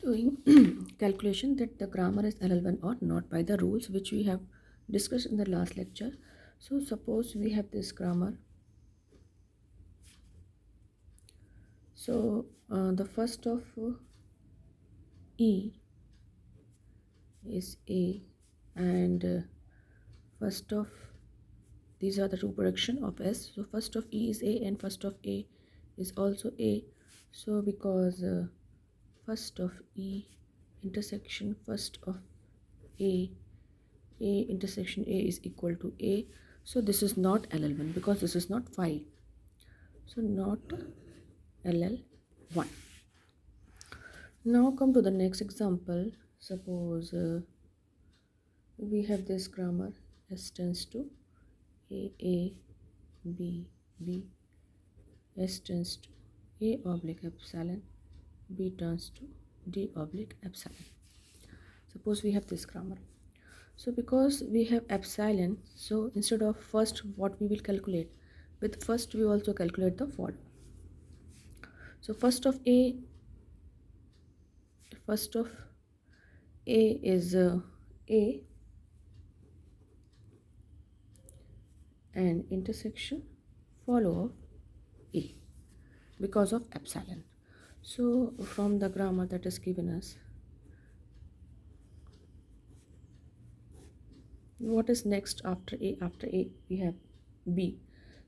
doing calculation that the grammar is LL1 or not by the rules which we have discussed in the last lecture. So suppose we have this grammar. So the first of E is A, and first of these are the two production of S. So first of E is A and first of A is also A. So because first of E intersection first of A intersection A is equal to A. So this is not LL1 because this is not phi. So not LL1. Now come to the next example. Suppose we have this grammar S tends to A, B, B, S tends to A oblique epsilon, B turns to D oblique epsilon. Suppose we have this grammar. So because we have epsilon, so instead of first what we will calculate, with first we also calculate the following. So first of A is A and intersection follow of A because of epsilon. So from the grammar that is given us, what is next after A? After A we have B.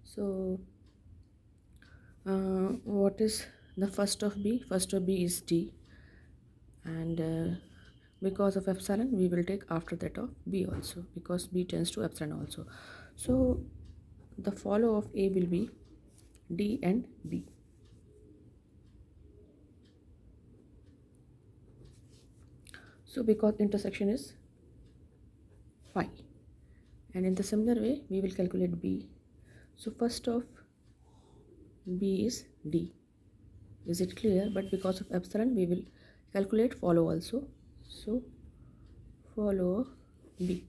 So what is the first of B? First of B is D, and because of epsilon we will take after that of B also, because B tends to epsilon also. So the follow of A will be D and B. So because intersection is phi, and in the similar way we will calculate B. So first of B is D. Is it clear? But because of epsilon we will calculate follow also. So follow of B,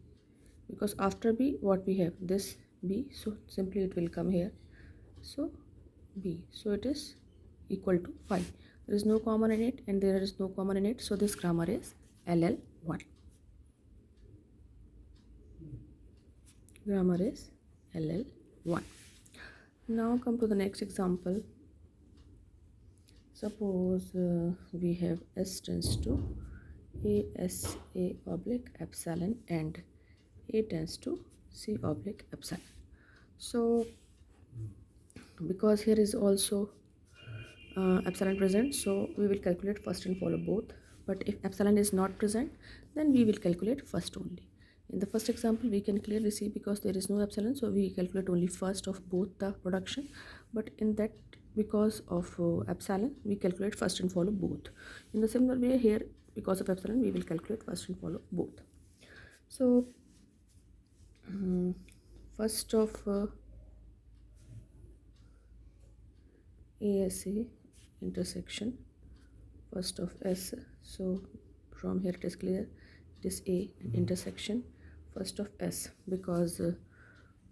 because after B what we have this B, so simply it will come here. So B, so it is equal to phi. There is no common in it and there is no common in it, so this grammar is LL1. Grammar is LL1. Now come to the next example. Suppose we have S tends to A oblique epsilon and A tends to C oblique epsilon. So because here is also epsilon present, so we will calculate first and follow both. But if epsilon is not present, then we will calculate first only. In the first example we can clearly see because there is no epsilon, so we calculate only first of both the production. But in that, because of epsilon we calculate first and follow both. In the similar way here, because of epsilon we will calculate first and follow both. So first of ASA intersection first of S. So from here it is clear, it is A and intersection first of S, because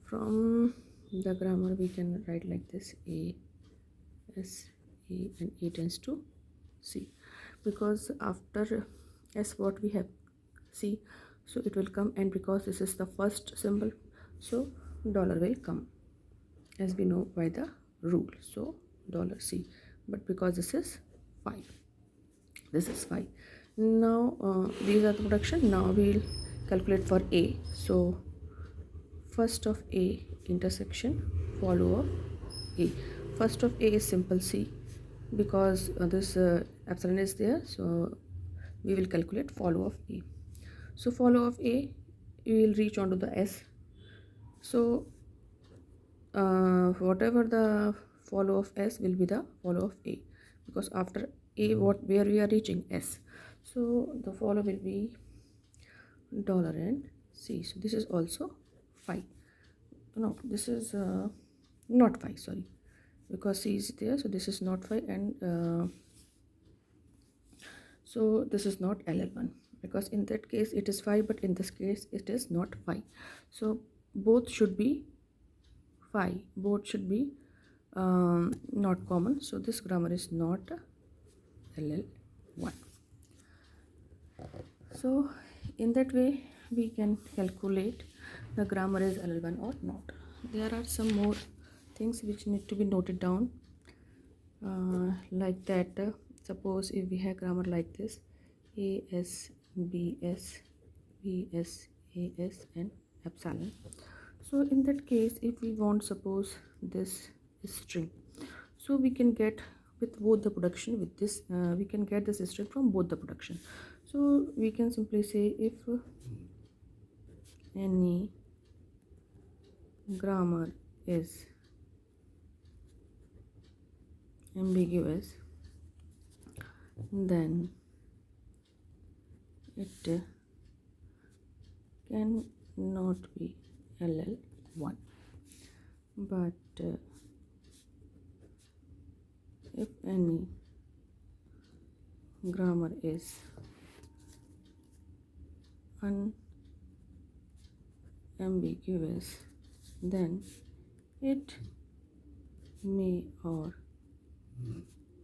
from the grammar we can write like this: A, S, A, and A tends to C, because after S what we have C, so it will come, and because this is the first symbol, so dollar will come as we know by the rule. So dollar $C, but because this is 5, this is 5. Now these are the production. Now we'll calculate for A. So first of A intersection follow of A. First of A is simple C, because this epsilon is there, so we will calculate follow of A. So follow of A, we will reach on to the S. So whatever the follow of S will be the follow of A, because after A where we are reaching S, so the follow will be dollar and C. So this is also phi. No, this is not phi, sorry, because C is there, so this is not phi, and so this is not LL1, because in that case it is phi, but in this case it is not phi. So both should be phi, both should be not common, so this grammar is not LL1. So in that way we can calculate the grammar is LL1 or not. There are some more things which need to be noted down, like that suppose if we have grammar like this: AS, BS, VS, AS and epsilon. So in that case, if we want suppose this string, so we can get with both the production with this, we can get this string from both the production. So we can simply say if any grammar is ambiguous, then it cannot be LL1. But if any grammar is unambiguous, then it may or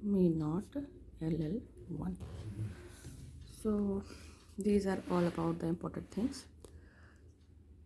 may not LL1. So these are all about the important things.